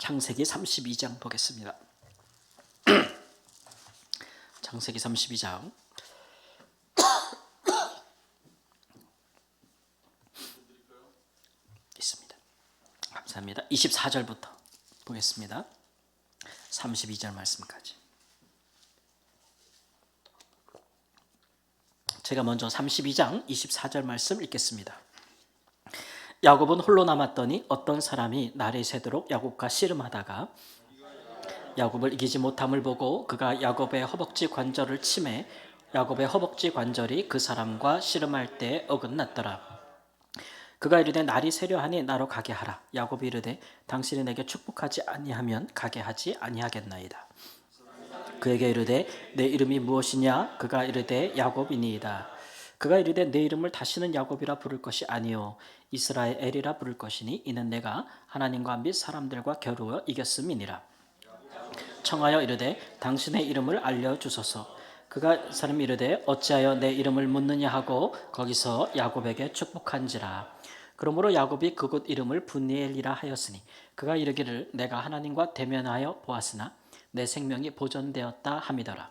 창세기 32장 보겠습니다. 창세기 32장 있습니다. 감사합니다. 24절부터 보겠습니다. 32절 말씀까지. 제가 먼저 32장 24절 말씀 읽겠습니다. 야곱은 홀로 남았더니 어떤 사람이 날이 새도록 야곱과 씨름하다가 야곱을 이기지 못함을 보고 그가 야곱의 허벅지 관절을 치매 야곱의 허벅지 관절이 그 사람과 씨름할 때 어긋났더라. 그가 이르되 날이 새려하니 나로 가게 하라. 야곱이 이르되 당신이 내게 축복하지 아니하면 가게 하지 아니하겠나이다. 그에게 이르되 내 이름이 무엇이냐? 그가 이르되 야곱이니이다. 그가 이르되 내 이름을 다시는 야곱이라 부를 것이 아니요 이스라엘이라 부를 것이니 이는 내가 하나님과 및 사람들과 겨루어 이겼음이니라. 청하여 이르되 당신의 이름을 알려주소서. 그가 사람이 이르되 어찌하여 내 이름을 묻느냐 하고 거기서 야곱에게 축복한지라. 그러므로 야곱이 그곳 이름을 분니엘이라 하였으니 그가 이르기를 내가 하나님과 대면하여 보았으나 내 생명이 보존되었다 함이더라.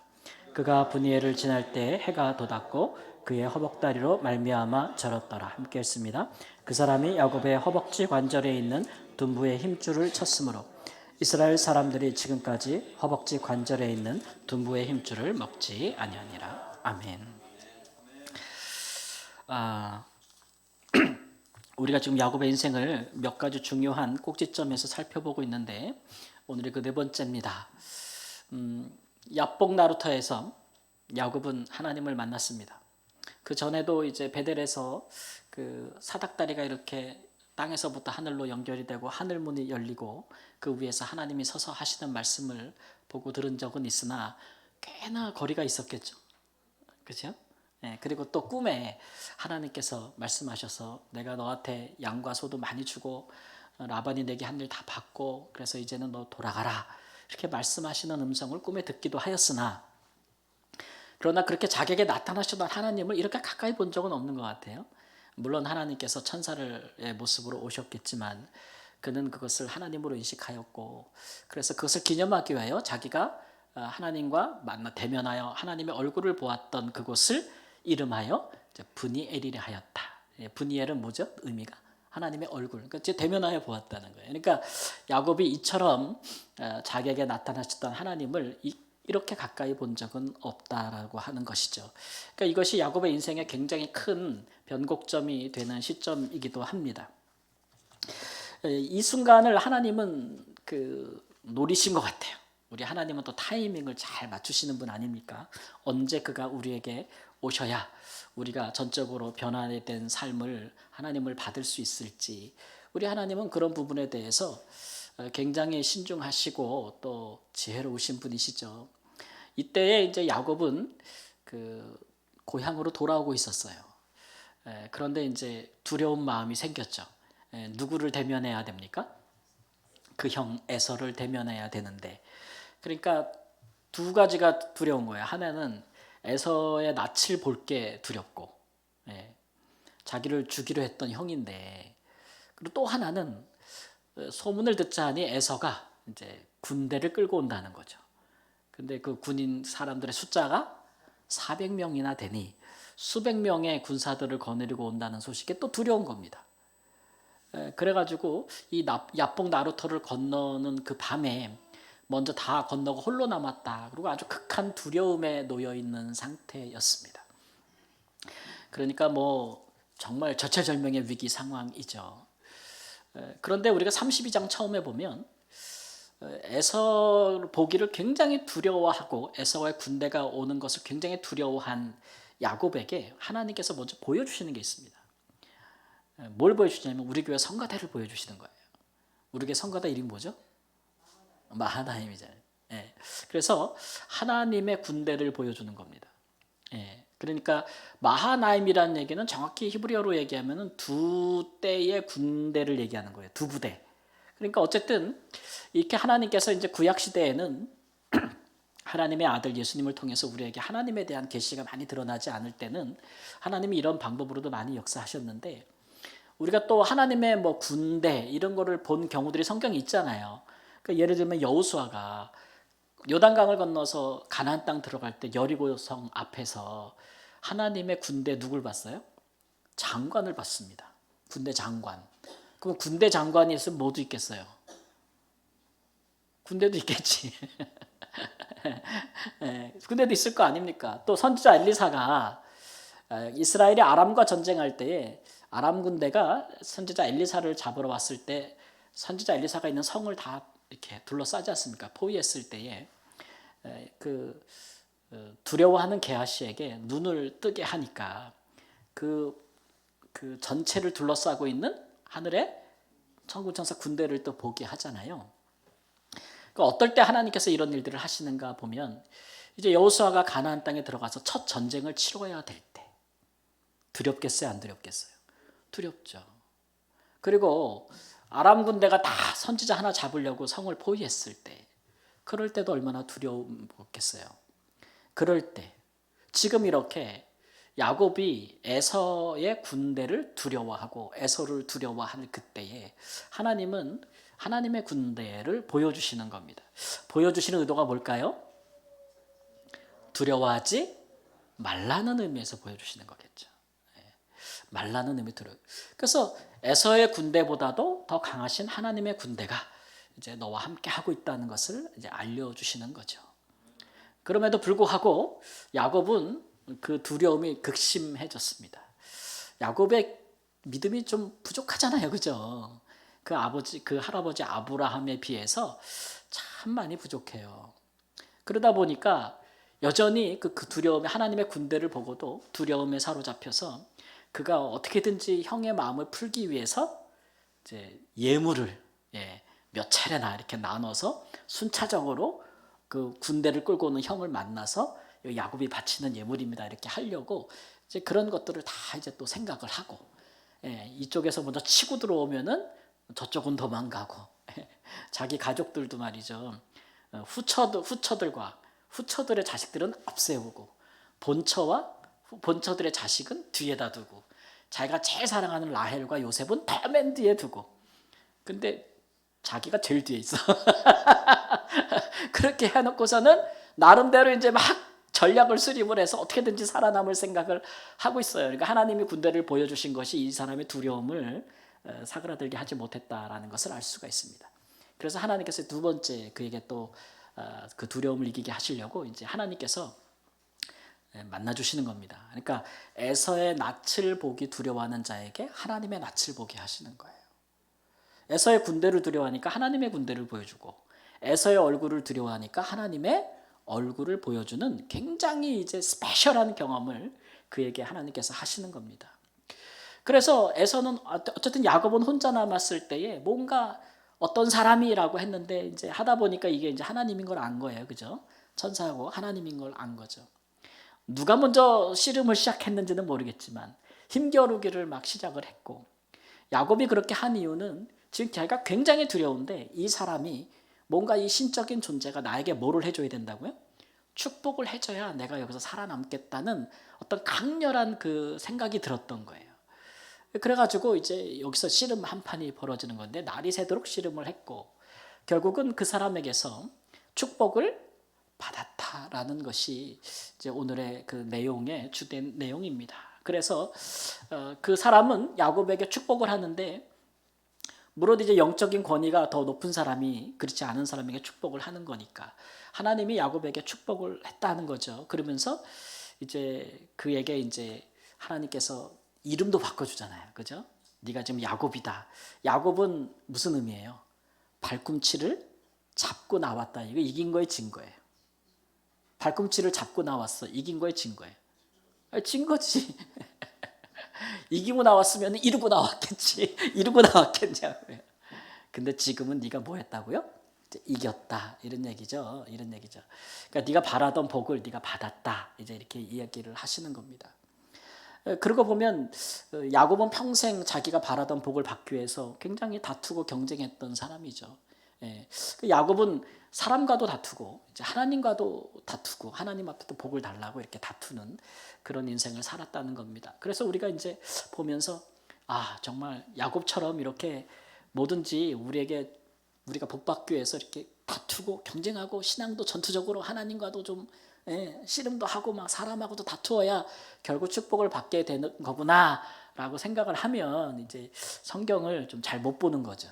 그가 분니엘을 지날 때 해가 돋았고 그의 허벅다리로 말미암아 절었더라. 함께 읽습니다. 그 사람이 야곱의 허벅지 관절에 있는 둔부의 힘줄을 쳤으므로 이스라엘 사람들이 지금까지 허벅지 관절에 있는 둔부의 힘줄을 먹지 아니하니라. 아멘. 우리가 지금 야곱의 인생을 몇 가지 중요한 꼭지점에서 살펴보고 있는데 오늘이 그 네 번째입니다. 야복 나루터에서 야곱은 하나님을 만났습니다. 그 전에도 이제 베델에서 그 사닥다리가 이렇게 땅에서부터 하늘로 연결이 되고 하늘문이 열리고 그 위에서 하나님이 서서 하시는 말씀을 보고 들은 적은 있으나 꽤나 거리가 있었겠죠. 그렇죠? 네, 그리고 또 꿈에 하나님께서 말씀하셔서 내가 너한테 양과 소도 많이 주고 라반이 내게 한 일 다 받고 그래서 이제는 너 돌아가라 이렇게 말씀하시는 음성을 꿈에 듣기도 하였으나 그러나 그렇게 자기에게 나타나시던 하나님을 이렇게 가까이 본 적은 없는 것 같아요. 물론 하나님께서 천사의 모습으로 오셨겠지만 그는 그것을 하나님으로 인식하였고 그래서 그것을 기념하기 위하여 자기가 하나님과 대면하여 하나님의 얼굴을 보았던 그곳을 이름하여 분이엘이라 하였다. 분이엘은 뭐죠? 의미가 하나님의 얼굴. 그러니까 대면하여 보았다는 거예요. 그러니까 야곱이 이처럼 자기에게 나타나셨던 하나님을 이렇게 가까이 본 적은 없다라고 하는 것이죠. 그러니까 이것이 야곱의 인생에 굉장히 큰 변곡점이 되는 시점이기도 합니다. 이 순간을 하나님은 노리신 것 같아요. 우리 하나님은 또 타이밍을 잘 맞추시는 분 아닙니까? 언제 그가 우리에게 오셔야 우리가 전적으로 변화된 삶을 하나님을 받을 수 있을지 우리 하나님은 그런 부분에 대해서 굉장히 신중하시고 또 지혜로우신 분이시죠. 이때에 이제 야곱은 고향으로 돌아오고 있었어요. 그런데 이제 두려운 마음이 생겼죠. 누구를 대면해야 됩니까? 그 형 에서를 대면해야 되는데 그러니까 두 가지가 두려운 거예요. 하나는 에서의 낯을 볼 게 두렵고 자기를 주기로 했던 형인데 그리고 또 하나는 소문을 듣자 하니 에서가 이제 군대를 끌고 온다는 거죠. 근데 그 군인 사람들의 숫자가 400명이나 되니 수백 명의 군사들을 거느리고 온다는 소식에 또 두려운 겁니다. 그래가지고 이 야복 나루터를 건너는 그 밤에 먼저 다 건너고 홀로 남았다. 그리고 아주 극한 두려움에 놓여 있는 상태였습니다. 그러니까 뭐 정말 절체절명의 위기 상황이죠. 그런데 우리가 32장 처음에 보면 에서 보기를 굉장히 두려워하고 에서의 군대가 오는 것을 굉장히 두려워한 야곱에게 하나님께서 먼저 보여주시는 게 있습니다. 뭘 보여주시냐면 우리 교회 성가대를 보여주시는 거예요. 우리 교회 성가대 이름이 뭐죠? 마하나임이잖아요. 그래서 하나님의 군대를 보여주는 겁니다. 그러니까 마하나임이라는 얘기는 정확히 히브리어로 얘기하면 두 때의 군대를 얘기하는 거예요. 두 부대. 그러니까 어쨌든 이렇게 하나님께서 이제 구약 시대에는 하나님의 아들 예수님을 통해서 우리에게 하나님에 대한 계시가 많이 드러나지 않을 때는 하나님이 이런 방법으로도 많이 역사하셨는데 우리가 또 하나님의 뭐 군대 이런 거를 본 경우들이 성경에 있잖아요. 그러니까 예를 들면 여호수아가 요단강을 건너서 가나안 땅 들어갈 때 여리고성 앞에서 하나님의 군대 누굴 봤어요? 장관을 봤습니다. 군대 장관. 그럼 군대 장관이 있으면 뭐도 있겠어요? 군대도 있겠지. 군대도 있을 거 아닙니까? 또 선지자 엘리사가 이스라엘이 아람과 전쟁할 때에 아람 군대가 선지자 엘리사를 잡으러 왔을 때 선지자 엘리사가 있는 성을 다 이렇게 둘러싸지 않습니까? 포위했을 때에 그 두려워하는 게하시에게 눈을 뜨게 하니까 그 전체를 둘러싸고 있는 하늘의 천군천사 군대를 또 보게 하잖아요. 그러니까 어떨 때 하나님께서 이런 일들을 하시는가 보면 이제 여호수아가 가나안 땅에 들어가서 첫 전쟁을 치러야 될 때 두렵겠어요, 안 두렵겠어요? 두렵죠. 그리고 아람 군대가 다 선지자 하나 잡으려고 성을 포위했을 때 그럴 때도 얼마나 두려웠겠어요. 그럴 때 지금 이렇게 야곱이 에서의 군대를 두려워하고 에서를 두려워할 그때에 하나님은 하나님의 군대를 보여주시는 겁니다. 보여주시는 의도가 뭘까요? 두려워하지 말라는 의미에서 보여주시는 거겠죠. 말라는 의미 들어요. 그래서 에서의 군대보다도 더 강하신 하나님의 군대가 이제 너와 함께 하고 있다는 것을 이제 알려주시는 거죠. 그럼에도 불구하고 야곱은 그 두려움이 극심해졌습니다. 야곱의 믿음이 좀 부족하잖아요, 그죠? 그 아버지, 그 할아버지 아브라함에 비해서 참 많이 부족해요. 그러다 보니까 여전히 그 두려움에 하나님의 군대를 보고도 두려움에 사로잡혀서 그가 어떻게든지 형의 마음을 풀기 위해서 이제 예물을 몇 차례나 이렇게 나눠서 순차적으로 그 군대를 끌고 오는 형을 만나서 야곱이 바치는 예물입니다 이렇게 하려고 이제 그런 것들을 다 이제 또 생각을 하고 이쪽에서 먼저 치고 들어오면은 저쪽은 도망가고 자기 가족들도 말이죠 후처들의 자식들은 앞세우고 본처들의 자식은 뒤에다 두고 자기가 제일 사랑하는 라헬과 요셉은 다 맨 뒤에 두고 근데 자기가 제일 뒤에 있어. 그렇게 해놓고서는 나름대로 이제 막 전략을 수립을 해서 어떻게든지 살아남을 생각을 하고 있어요. 그러니까 하나님이 군대를 보여주신 것이 이 사람의 두려움을 사그라들게 하지 못했다라는 것을 알 수가 있습니다. 그래서 하나님께서 두 번째 그에게 또 그 두려움을 이기게 하시려고 이제 하나님께서 만나주시는 겁니다. 그러니까 에서의 낯을 보기 두려워하는 자에게 하나님의 낯을 보게 하시는 거예요. 에서의 군대를 두려워하니까 하나님의 군대를 보여주고 에서의 얼굴을 두려워하니까 하나님의 얼굴을 보여주는 굉장히 이제 스페셜한 경험을 그에게 하나님께서 하시는 겁니다. 그래서 에서는 어쨌든 야곱은 혼자 남았을 때에 뭔가 어떤 사람이라고 했는데 이제 하다 보니까 이게 이제 하나님인 걸 안 거예요. 그죠? 천사하고 하나님인 걸 안 거죠. 누가 먼저 씨름을 시작했는지는 모르겠지만 힘겨루기를 막 시작을 했고 야곱이 그렇게 한 이유는 지금 자기가 굉장히 두려운데 이 사람이 뭔가 이 신적인 존재가 나에게 뭐를 해줘야 된다고요? 축복을 해줘야 내가 여기서 살아남겠다는 어떤 강렬한 그 생각이 들었던 거예요. 그래가지고 이제 여기서 씨름 한 판이 벌어지는 건데 날이 새도록 씨름을 했고 결국은 그 사람에게서 축복을 받았다라는 것이 이제 오늘의 그 내용의 주된 내용입니다. 그래서 그 사람은 야곱에게 축복을 하는데 물론 이제 영적인 권위가 더 높은 사람이 그렇지 않은 사람에게 축복을 하는 거니까 하나님이 야곱에게 축복을 했다는 거죠. 그러면서 이제 그에게 이제 하나님께서 이름도 바꿔주잖아요. 그죠? 네가 지금 야곱이다. 야곱은 무슨 의미예요? 발꿈치를 잡고 나왔다. 이거 이긴 거에 진 거예요. 발꿈치를 잡고 나왔어. 이긴 거에 진 거예요. 진 거지. 이기고 나왔으면 이루고 나왔겠지. 이루고 나왔겠냐고요. 근데 지금은 네가 뭐 했다고요? 이겼다. 이런 얘기죠. 이런 얘기죠. 그러니까 네가 바라던 복을 네가 받았다. 이제 이렇게 이야기를 하시는 겁니다. 그러고 보면 야곱은 평생 자기가 바라던 복을 받기 위해서 굉장히 다투고 경쟁했던 사람이죠. 야곱은 사람과도 다투고 이제 하나님과도 다투고 하나님 앞에도 복을 달라고 이렇게 다투는 그런 인생을 살았다는 겁니다. 그래서 우리가 이제 보면서 아 정말 야곱처럼 이렇게 뭐든지 우리에게 우리가 복받기 위해서 이렇게 다투고 경쟁하고 신앙도 전투적으로 하나님과도 좀 씨름도 하고 막 사람하고도 다투어야 결국 축복을 받게 되는 거구나라고 생각을 하면 이제 성경을 좀 잘 못 보는 거죠.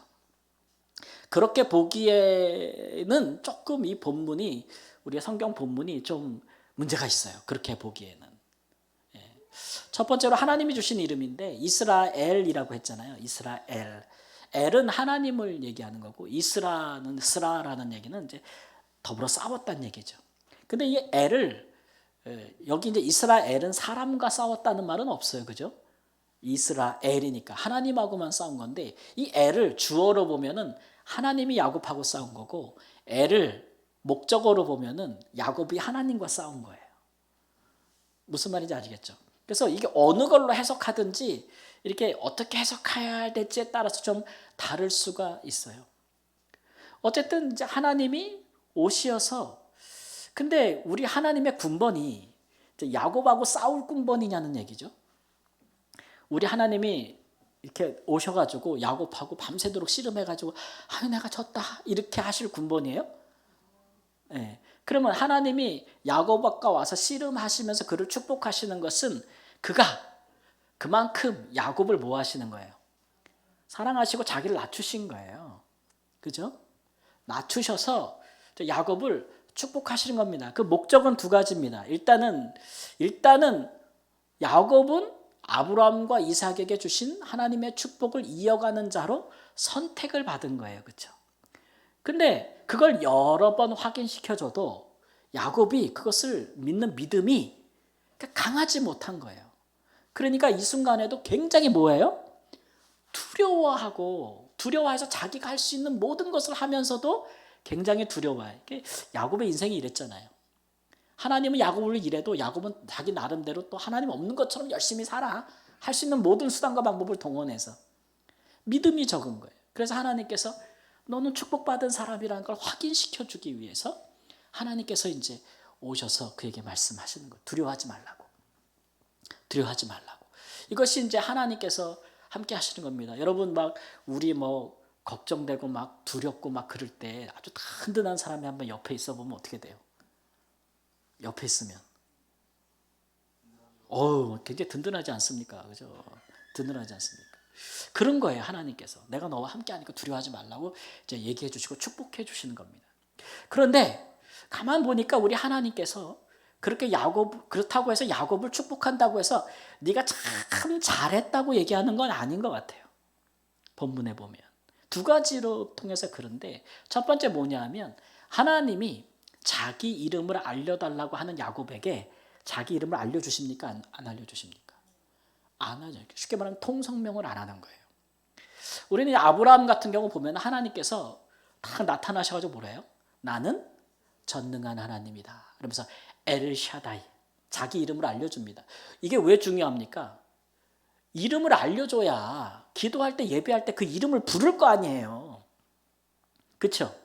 그렇게 보기에는 조금 이 본문이 우리의 성경 본문이 좀 문제가 있어요. 그렇게 보기에는. 첫 번째로 하나님이 주신 이름인데 이스라엘이라고 했잖아요. 이스라엘. 엘은 하나님을 얘기하는 거고 이스라는 스라라는 얘기는 이제 더불어 싸웠다는 얘기죠. 근데 이 엘을 여기 이제 이스라엘은 사람과 싸웠다는 말은 없어요. 그죠? 이스라엘이니까 하나님하고만 싸운 건데 이 엘을 주어로 보면은 하나님이 야곱하고 싸운 거고 엘을 목적어로 보면은 야곱이 하나님과 싸운 거예요. 무슨 말인지 아시겠죠? 그래서 이게 어느 걸로 해석하든지 이렇게 어떻게 해석해야 될지에 따라서 좀 다를 수가 있어요. 어쨌든 이제 하나님이 오시어서 근데 우리 하나님의 군번이 야곱하고 싸울 군번이냐는 얘기죠. 우리 하나님이 이렇게 오셔가지고 야곱하고 밤새도록 씨름해가지고 아유 내가 졌다 이렇게 하실 군번이에요? 네. 그러면 하나님이 야곱과 와서 씨름하시면서 그를 축복하시는 것은 그가 그만큼 야곱을 뭐 하시는 거예요? 사랑하시고 자기를 낮추신 거예요. 그죠? 낮추셔서 야곱을 축복하시는 겁니다. 그 목적은 두 가지입니다. 일단은 야곱은 아브라함과 이삭에게 주신 하나님의 축복을 이어가는 자로 선택을 받은 거예요. 그렇죠? 근데 그걸 여러 번 확인시켜줘도 야곱이 그것을 믿는 믿음이 강하지 못한 거예요. 그러니까 이 순간에도 굉장히 뭐예요? 두려워해서 자기가 할 수 있는 모든 것을 하면서도 굉장히 두려워해요. 야곱의 인생이 이랬잖아요. 하나님은 야곱을 이래도 야곱은 자기 나름대로 또 하나님 없는 것처럼 열심히 살아. 할 수 있는 모든 수단과 방법을 동원해서 믿음이 적은 거예요. 그래서 하나님께서 너는 축복받은 사람이라는 걸 확인시켜 주기 위해서 하나님께서 이제 오셔서 그에게 말씀하시는 거예요. 두려워하지 말라고. 두려워하지 말라고. 이것이 이제 하나님께서 함께 하시는 겁니다. 여러분 막 우리 뭐 걱정되고 막 두렵고 막 그럴 때 아주 든든한 사람이 한번 옆에 있어 보면 어떻게 돼요? 옆에 있으면 굉장히 든든하지 않습니까? 그죠? 든든하지 않습니까? 그런 거예요. 하나님께서 내가 너와 함께 하니까 두려워하지 말라고 이제 얘기해 주시고 축복해 주시는 겁니다. 그런데 가만 보니까 우리 하나님께서 그렇게 그렇다고 해서 야곱을 축복한다고 해서 네가 참 잘했다고 얘기하는 건 아닌 것 같아요. 본문에 보면 두 가지로 통해서 그런데 첫 번째 뭐냐 하면 하나님이 자기 이름을 알려달라고 하는 야곱에게 자기 이름을 알려주십니까? 안 알려주십니까? 안 하죠. 쉽게 말하면 통성명을 안 하는 거예요. 우리는 아브라함 같은 경우 보면 하나님께서 딱 나타나셔가지고 뭐래요? 나는 전능한 하나님이다. 그러면서 엘샤다이 자기 이름을 알려줍니다. 이게 왜 중요합니까? 이름을 알려줘야 기도할 때 예배할 때 그 이름을 부를 거 아니에요. 그렇죠?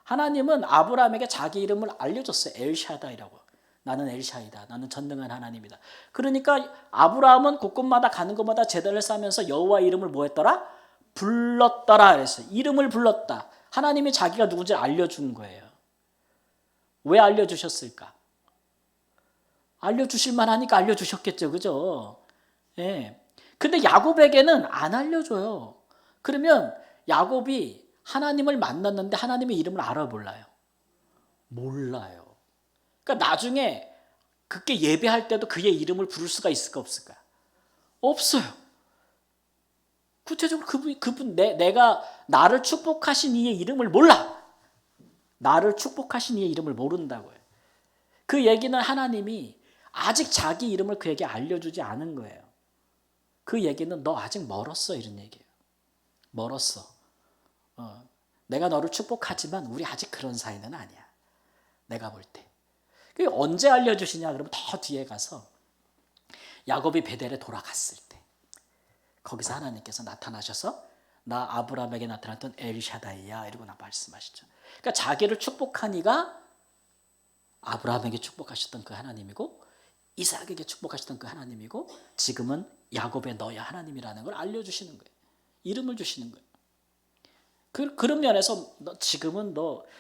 하나님은 아브라함에게 자기 이름을 알려줬어요. 엘샤다이라고. 나는 엘샤이다. 나는 전능한 하나님이다. 그러니까 아브라함은 곳곳마다 가는 곳마다 제단을 쌓으면서 여호와 이름을 뭐 했더라? 불렀더라 그랬어요. 이름을 불렀다. 하나님이 자기가 누군지 알려준 거예요. 왜 알려주셨을까? 알려주실 만하니까 알려주셨겠죠. 그죠? 예. 근데 야곱에게는 안 알려줘요. 그러면 야곱이 하나님을 만났는데 하나님의 이름을 알아 몰라요? 몰라요. 그러니까 나중에 그렇게 예배할 때도 그의 이름을 부를 수가 있을까 없을까? 없어요. 구체적으로 내가 나를 축복하신 이의 이름을 몰라. 나를 축복하신 이의 이름을 모른다고요. 그 얘기는 하나님이 아직 자기 이름을 그에게 알려주지 않은 거예요. 그 얘기는 너 아직 멀었어 이런 얘기예요. 멀었어. 내가 너를 축복하지만 우리 아직 그런 사이는 아니야. 내가 볼 때. 그게 언제 알려주시냐 그러면 더 뒤에 가서 야곱이 베델에 돌아갔을 때 거기서 하나님께서 나타나셔서 나 아브라함에게 나타났던 엘샤다이야 이러고 말씀하시죠. 그러니까 자기를 축복한 이가 아브라함에게 축복하셨던 그 하나님이고 이삭에게 축복하셨던 그 하나님이고 지금은 야곱의 너의 하나님이라는 걸 알려주시는 거예요. 이름을 주시는 거예요. 그런 면에서 너 지금은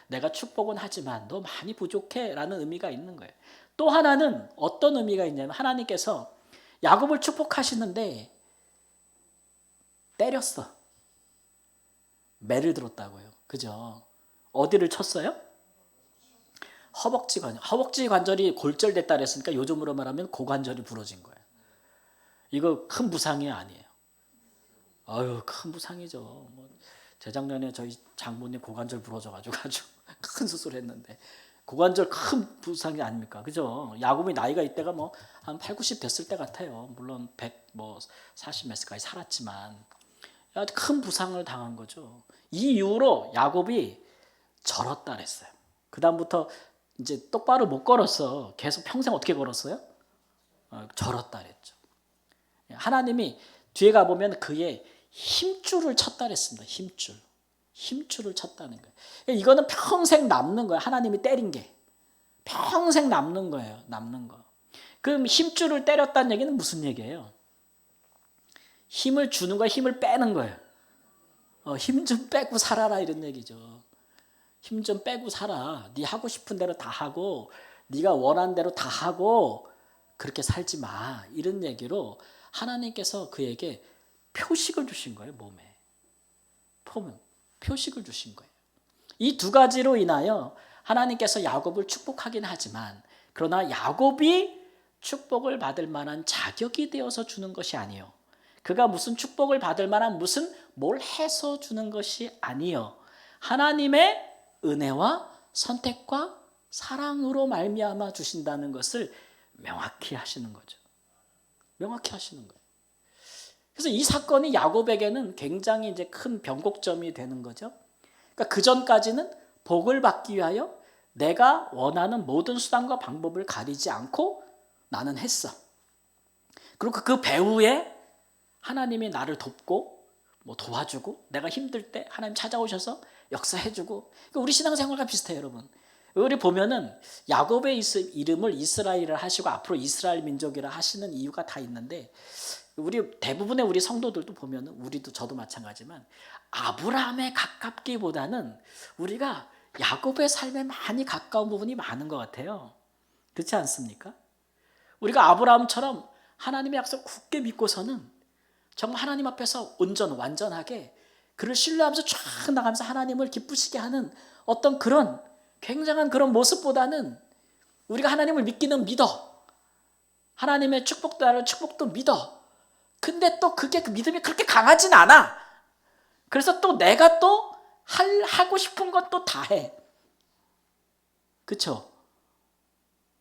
내가 축복은 하지만 너 많이 부족해 라는 의미가 있는 거예요. 또 하나는 어떤 의미가 있냐면 하나님께서 야곱을 축복하시는데 때렸어. 매를 들었다고요. 그죠? 어디를 쳤어요? 허벅지 관절이 골절됐다 그랬으니까 요즘으로 말하면 고관절이 부러진 거예요. 이거 큰 부상이 아니에요. 아유, 큰 부상이죠. 뭐 재작년에 저희 장모님 고관절 부러져가지고 아주 큰 수술했는데 고관절 큰 부상이 아닙니까? 그죠? 야곱이 나이가 이때가 뭐 한 8, 90 됐을 때 같아요. 물론 100, 뭐 40 몇 살까지 살았지만 아주 큰 부상을 당한 거죠. 이 이후로 야곱이 절었다 그랬어요. 그 다음부터 이제 똑바로 못 걸었어. 계속 평생 어떻게 걸었어요? 절었다 그랬죠. 하나님이 뒤에 가보면 그의 힘줄을 쳤다 그랬습니다. 힘줄을 쳤다는 거예요. 이거는 평생 남는 거예요. 하나님이 때린 게. 평생 남는 거예요. 남는 거. 그럼 힘줄을 때렸다는 얘기는 무슨 얘기예요? 힘을 주는 거야, 힘을 빼는 거예요. 힘 좀 빼고 살아라 이런 얘기죠. 힘 좀 빼고 살아. 네 하고 싶은 대로 다 하고 네가 원하는 대로 다 하고 그렇게 살지 마. 이런 얘기로 하나님께서 그에게 표식을 주신 거예요. 몸에. 표식을 주신 거예요. 이 두 가지로 인하여 하나님께서 야곱을 축복하긴 하지만 그러나 야곱이 축복을 받을 만한 자격이 되어서 주는 것이 아니요. 그가 무슨 축복을 받을 만한 무슨 뭘 해서 주는 것이 아니요. 하나님의 은혜와 선택과 사랑으로 말미암아 주신다는 것을 명확히 하시는 거죠. 명확히 하시는 거예요. 그래서 이 사건이 야곱에게는 굉장히 이제 큰 변곡점이 되는 거죠. 그러니까 그 전까지는 복을 받기 위하여 내가 원하는 모든 수단과 방법을 가리지 않고 나는 했어. 그리고 그 배후에 하나님이 나를 돕고 뭐 도와주고 내가 힘들 때 하나님 찾아오셔서 역사해주고 그러니까 우리 신앙생활과 비슷해요, 여러분. 우리 보면은 야곱의 이름을 이스라엘을 하시고 앞으로 이스라엘 민족이라 하시는 이유가 다 있는데 우리 대부분의 우리 성도들도 보면은 우리도 저도 마찬가지지만 아브라함에 가깝기보다는 우리가 야곱의 삶에 많이 가까운 부분이 많은 것 같아요. 그렇지 않습니까? 우리가 아브라함처럼 하나님의 약속을 굳게 믿고서는 정말 하나님 앞에서 완전하게 그를 신뢰하면서 쫙 나가면서 하나님을 기쁘시게 하는 어떤 그런 굉장한 그런 모습보다는 우리가 하나님을 믿기는 믿어. 하나님의 축복도 믿어. 근데 또 그 믿음이 그렇게 강하진 않아. 그래서 또 내가 또 하고 싶은 건 또 다 해. 그렇죠?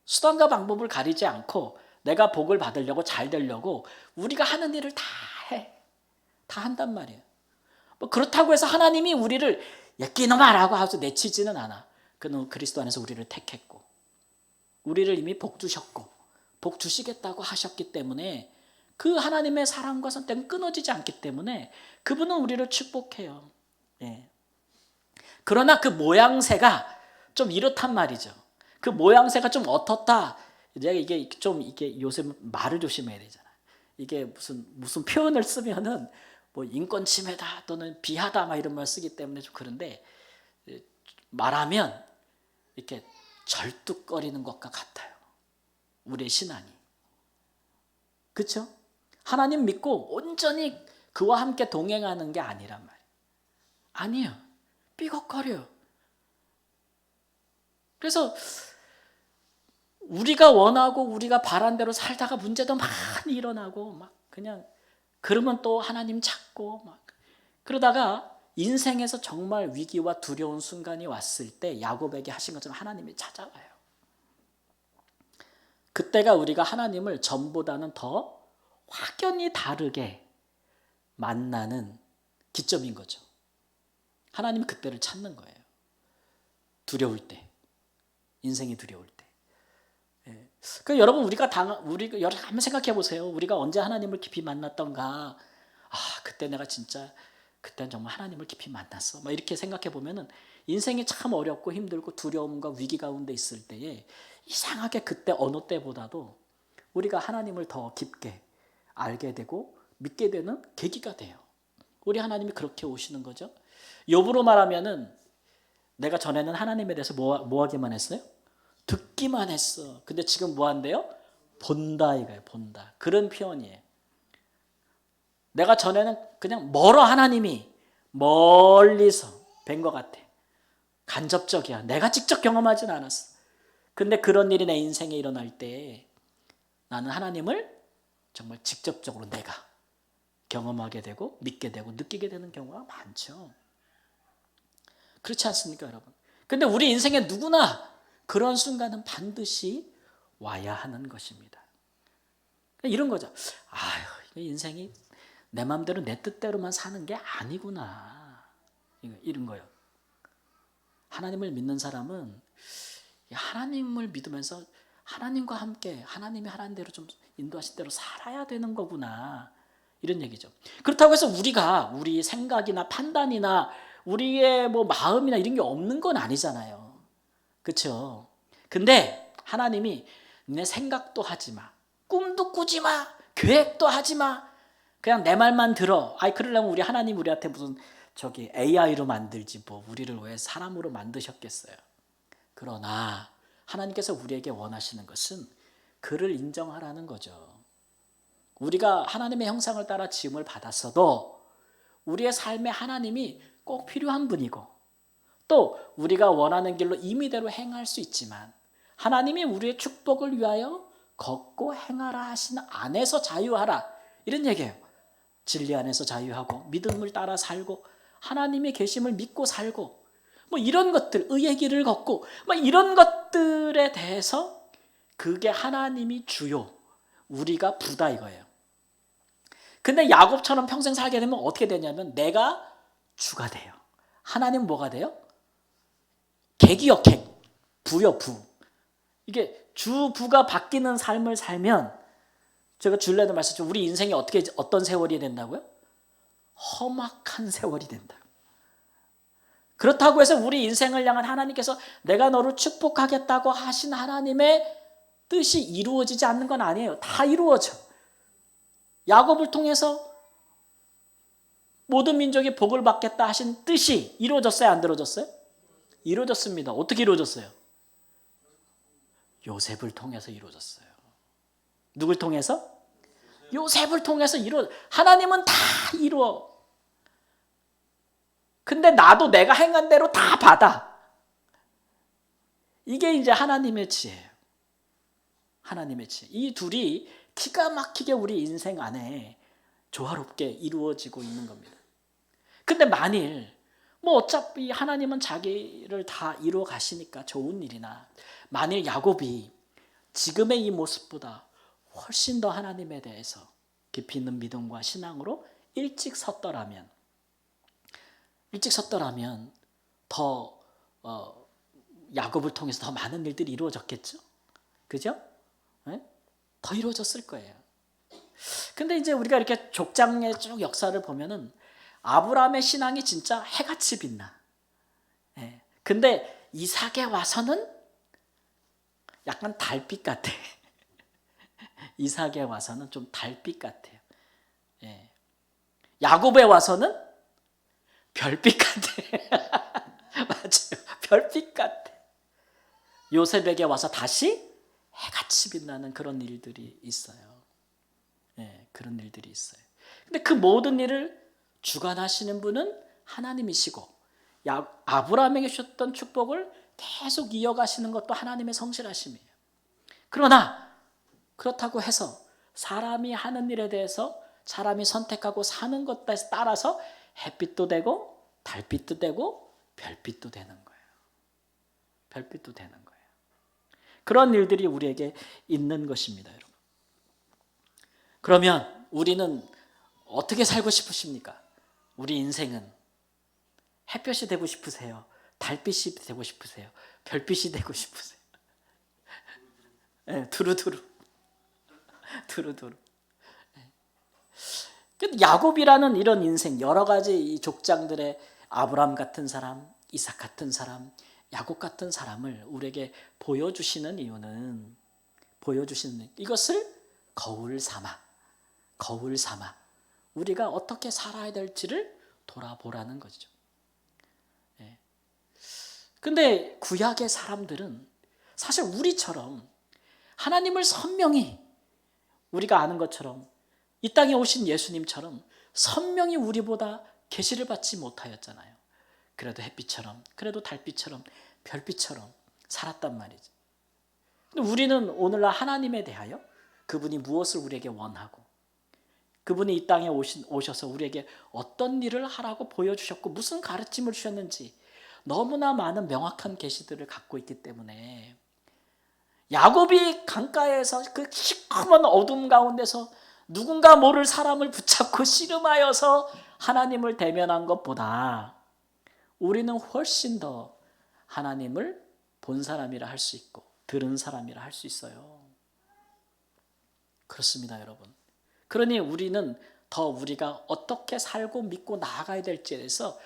수단과 방법을 가리지 않고 내가 복을 받으려고 잘 되려고 우리가 하는 일을 다 해. 다 한단 말이에요. 뭐 그렇다고 해서 하나님이 우리를 예끼놈아라고 하고 내치지는 않아. 그는 그리스도 안에서 우리를 택했고 우리를 이미 복 주셨고 복 주시겠다고 하셨기 때문에 그 하나님의 사랑과 선택은 끊어지지 않기 때문에 그분은 우리를 축복해요. 예. 그러나 그 모양새가 좀 이렇단 말이죠. 그 모양새가 좀 어떻다. 이게 요새 말을 조심해야 되잖아요. 이게 무슨 표현을 쓰면은 뭐 인권 침해다 또는 비하다 막 이런 말 쓰기 때문에 좀 그런데 말하면 이렇게 절뚝거리는 것과 같아요. 우리의 신앙이. 그렇죠? 하나님 믿고 온전히 그와 함께 동행하는 게 아니란 말이에요. 아니에요. 삐걱거려요. 그래서 우리가 원하고 우리가 바란 대로 살다가 문제도 많이 일어나고 막 그냥 그러면 또 하나님 찾고 막 그러다가 인생에서 정말 위기와 두려운 순간이 왔을 때 야곱에게 하신 것처럼 하나님이 찾아와요. 그때가 우리가 하나님을 전보다는 더 확연히 다르게 만나는 기점인 거죠. 하나님이 그때를 찾는 거예요. 두려울 때, 인생이 두려울 때. 예. 그러니까 여러분 우리가 한번 생각해 보세요. 우리가 언제 하나님을 깊이 만났던가. 그때 내가 진짜 그때는 정말 하나님을 깊이 만났어. 막 이렇게 생각해 보면은 인생이 참 어렵고 힘들고 두려움과 위기 가운데 있을 때에 이상하게 그때 어느 때보다도 우리가 하나님을 더 깊게 알게 되고 믿게 되는 계기가 돼요. 우리 하나님이 그렇게 오시는 거죠. 욥으로 말하면은 내가 전에는 하나님에 대해서 뭐 하기만 했어요? 듣기만 했어. 근데 지금 뭐 한대요? 본다 이거예요. 본다. 그런 표현이에요. 내가 전에는 그냥 멀어 하나님이 멀리서 뵌 것 같아. 간접적이야. 내가 직접 경험하진 않았어. 근데 그런 일이 내 인생에 일어날 때 나는 하나님을 정말 직접적으로 내가 경험하게 되고 믿게 되고 느끼게 되는 경우가 많죠. 그렇지 않습니까, 여러분? 근데 우리 인생에 누구나 그런 순간은 반드시 와야 하는 것입니다. 이런 거죠. 아유, 인생이 내 마음대로 내 뜻대로만 사는 게 아니구나. 이런 거요. 하나님을 믿는 사람은 하나님을 믿으면서 하나님과 함께 하나님이 하라는 대로 좀 인도하신 대로 살아야 되는 거구나. 이런 얘기죠. 그렇다고 해서 우리가 우리 생각이나 판단이나 우리의 뭐 마음이나 이런 게 없는 건 아니잖아요. 그렇죠? 근데 하나님이 내 생각도 하지 마. 꿈도 꾸지 마. 계획도 하지 마. 그냥 내 말만 들어. 그러려면 우리 하나님 우리한테 무슨 AI로 만들지 뭐 우리를 왜 사람으로 만드셨겠어요. 그러나 하나님께서 우리에게 원하시는 것은 그를 인정하라는 거죠. 우리가 하나님의 형상을 따라 지음을 받았어도 우리의 삶에 하나님이 꼭 필요한 분이고 또 우리가 원하는 길로 임의대로 행할 수 있지만 하나님이 우리의 축복을 위하여 걷고 행하라 하신 안에서 자유하라 이런 얘기예요. 진리 안에서 자유하고 믿음을 따라 살고 하나님의 계심을 믿고 살고 뭐 이런 것들 의의 길을 걷고 뭐 이런 것들에 대해서 그게 하나님이 주요 우리가 부다 이거예요. 근데 야곱처럼 평생 살게 되면 어떻게 되냐면 내가 주가 돼요. 하나님은 뭐가 돼요? 객이요, 객. 부요, 부. 이게 주, 부가 바뀌는 삶을 살면 제가 주일날도 말씀드렸죠. 우리 인생이 어떤 세월이 된다고요? 험악한 세월이 된다. 그렇다고 해서 우리 인생을 향한 하나님께서 내가 너를 축복하겠다고 하신 하나님의 뜻이 이루어지지 않는 건 아니에요. 다 이루어져. 야곱을 통해서 모든 민족이 복을 받겠다 하신 뜻이 이루어졌어요? 안 이루어졌어요? 이루어졌습니다. 어떻게 이루어졌어요? 요셉을 통해서 이루어졌어요. 누굴 통해서? 요셉을 통해서 하나님은 다 이루어. 근데 나도 내가 행한 대로 다 받아. 이게 이제 하나님의 지혜예요. 하나님의 지혜. 이 둘이 기가 막히게 우리 인생 안에 조화롭게 이루어지고 있는 겁니다. 근데 만일 뭐 어차피 하나님은 자기를 다 이루어 가시니까 좋은 일이나 만일 야곱이 지금의 이 모습보다 훨씬 더 하나님에 대해서 깊이 있는 믿음과 신앙으로 일찍 섰더라면 더 야곱을 통해서 더 많은 일들이 이루어졌겠죠? 그죠? 네? 더 이루어졌을 거예요. 근데 이제 우리가 이렇게 족장의 쭉 역사를 보면은 아브라함의 신앙이 진짜 해같이 빛나. 네. 근데 이삭에 와서는 약간 달빛 같아. 이삭에 와서는 좀 달빛 같아요. 예. 야곱에 와서는 별빛 같아. 맞아요. 별빛 같아. 요셉에게 와서 다시 해같이 빛나는 그런 일들이 있어요. 예, 그런 일들이 있어요. 근데 그 모든 일을 주관하시는 분은 하나님이시고 아브라함에게 주셨던 축복을 계속 이어가시는 것도 하나님의 성실하심이에요. 그러나 그렇다고 해서 사람이 하는 일에 대해서 사람이 선택하고 사는 것에 따라서 햇빛도 되고 달빛도 되고 별빛도 되는 거예요. 별빛도 되는 거예요. 그런 일들이 우리에게 있는 것입니다, 여러분. 그러면 우리는 어떻게 살고 싶으십니까? 우리 인생은 햇볕이 되고 싶으세요? 달빛이 되고 싶으세요? 별빛이 되고 싶으세요? 네, 두루두루. 야곱이라는 이런 인생, 여러 가지 이 족장들의 아브람 같은 사람, 이삭 같은 사람, 야곱 같은 사람을 우리에게 보여주시는 이유는 이것을 거울 삼아 우리가 어떻게 살아야 될지를 돌아보라는 거죠. 근데 구약의 사람들은 사실 우리처럼 하나님을 선명히 우리가 아는 것처럼 이 땅에 오신 예수님처럼 선명히 우리보다 계시를 받지 못하였잖아요. 그래도 햇빛처럼, 그래도 달빛처럼, 별빛처럼 살았단 말이죠. 근데 우리는 오늘날 하나님에 대하여 그분이 무엇을 우리에게 원하고 그분이 이 땅에 오셔서 우리에게 어떤 일을 하라고 보여주셨고 무슨 가르침을 주셨는지 너무나 많은 명확한 계시들을 갖고 있기 때문에 야곱이 강가에서 그 시커먼 어둠 가운데서 누군가 모를 사람을 붙잡고 씨름하여서 하나님을 대면한 것보다 우리는 훨씬 더 하나님을 본 사람이라 할 수 있고 들은 사람이라 할 수 있어요. 그렇습니다, 여러분. 그러니 우리는 더 우리가 어떻게 살고 믿고 나아가야 될지에 대해서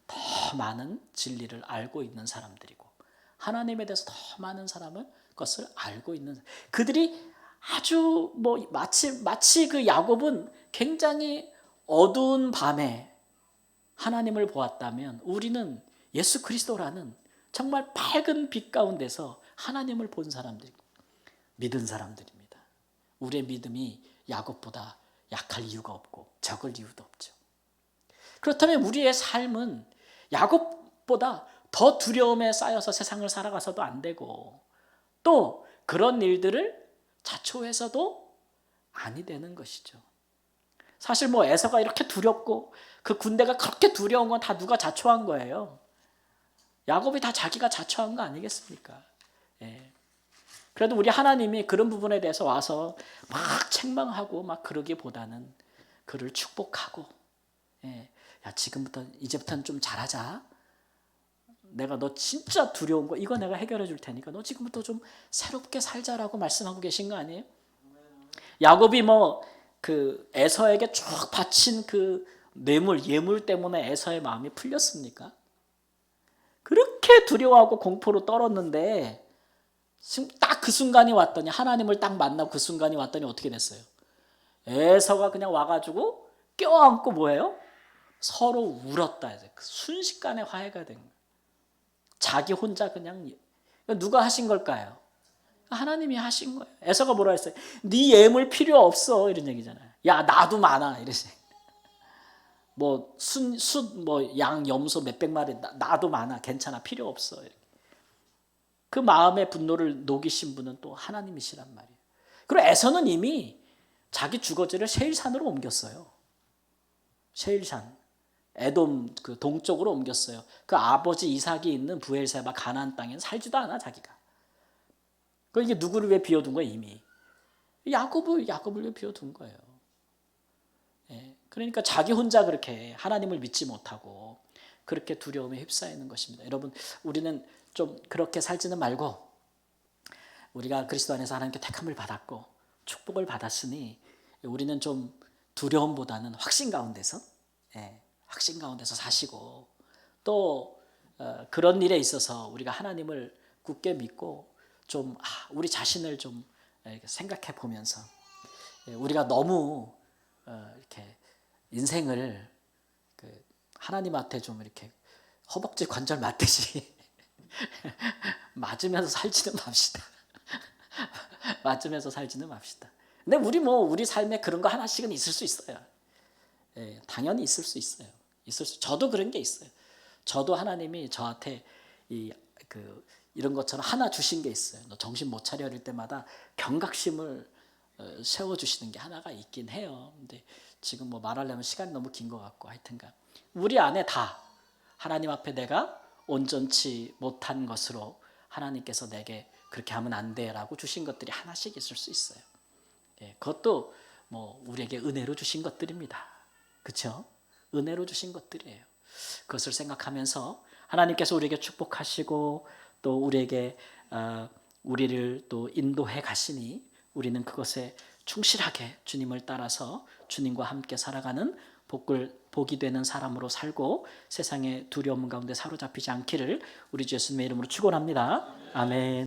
더 많은 진리를 알고 있는 사람들이고 하나님에 대해서 더 많은 사람은 것을 알고 있는 그들이 아주 마치 그 야곱은 굉장히 어두운 밤에 하나님을 보았다면 우리는 예수 그리스도라는 정말 밝은 빛 가운데서 하나님을 본 사람들이고 믿은 사람들입니다. 우리의 믿음이 야곱보다 약할 이유가 없고 적을 이유도 없죠. 그렇다면 우리의 삶은 야곱보다 더 두려움에 쌓여서 세상을 살아가서도 안 되고 또 그런 일들을 자초해서도 아니 되는 것이죠. 사실 에서가 이렇게 두렵고 그 군대가 그렇게 두려운 건 다 누가 자초한 거예요. 야곱이 다 자기가 자초한 거 아니겠습니까? 예. 그래도 우리 하나님이 그런 부분에 대해서 와서 막 책망하고 막 그러기보다는 그를 축복하고 예. 야 이제부터는 좀 잘하자. 내가 너 진짜 두려운 거 이거 내가 해결해 줄 테니까 너 지금부터 좀 새롭게 살자라고 말씀하고 계신 거 아니에요? 야곱이 그 에서에게 쭉 바친 그 예물 때문에 에서의 마음이 풀렸습니까? 그렇게 두려워하고 공포로 떨었는데 딱 그 순간이 왔더니 하나님을 딱 만나고 그 순간이 왔더니 어떻게 됐어요? 에서가 그냥 와가지고 껴안고 뭐예요? 서로 울었다. 순식간에 화해가 된 거예요. 자기 혼자 그냥 누가 하신 걸까요? 하나님이 하신 거예요. 에서가 뭐라 했어요? 네 예물 필요 없어 이런 얘기잖아요. 야 나도 많아 이러지. 양 염소 몇백 마리 나도 많아 괜찮아 필요 없어. 그 마음의 분노를 녹이신 분은 또 하나님이시란 말이에요. 그리고 에서는 이미 자기 주거지를 세일산으로 옮겼어요. 세일산. 에돔 그 동쪽으로 옮겼어요. 그 아버지 이삭이 있는 부엘세바 가나안 땅에는 살지도 않아 자기가. 이게 누구를 왜 비워둔 거야 이미? 야곱을 왜 비워둔 거예요. 예, 그러니까 자기 혼자 그렇게 하나님을 믿지 못하고 그렇게 두려움에 휩싸이는 것입니다. 여러분 우리는 좀 그렇게 살지는 말고 우리가 그리스도 안에서 하나님께 택함을 받았고 축복을 받았으니 우리는 좀 두려움보다는 확신 가운데서 확신 가운데서 사시고 또 그런 일에 있어서 우리가 하나님을 굳게 믿고 좀 우리 자신을 좀 생각해 보면서 우리가 너무 이렇게 인생을 하나님한테 좀 이렇게 허벅지 관절 맞듯이 맞으면서 살지는 맙시다. 맞으면서 살지는 맙시다. 근데 우리 삶에 그런 거 하나씩은 있을 수 있어요. 당연히 있을 수 있어요. 저도 그런 게 있어요. 저도 하나님이 저한테 이런 것처럼 하나 주신 게 있어요. 너 정신 못 차려 이럴 때마다 경각심을 세워주시는 게 하나가 있긴 해요. 근데 지금 말하려면 시간이 너무 긴 것 같고 하여튼간 우리 안에 다 하나님 앞에 내가 온전치 못한 것으로 하나님께서 내게 그렇게 하면 안 돼라고 주신 것들이 하나씩 있을 수 있어요. 그것도 우리에게 은혜로 주신 것들입니다. 그렇죠? 은혜로 주신 것들이에요. 그것을 생각하면서 하나님께서 우리에게 축복하시고 또 우리를 또 인도해 가시니 우리는 그것에 충실하게 주님을 따라서 주님과 함께 살아가는 복이 되는 사람으로 살고 세상의 두려움 가운데 사로잡히지 않기를 우리 주 예수님의 이름으로 축원합니다. 아멘.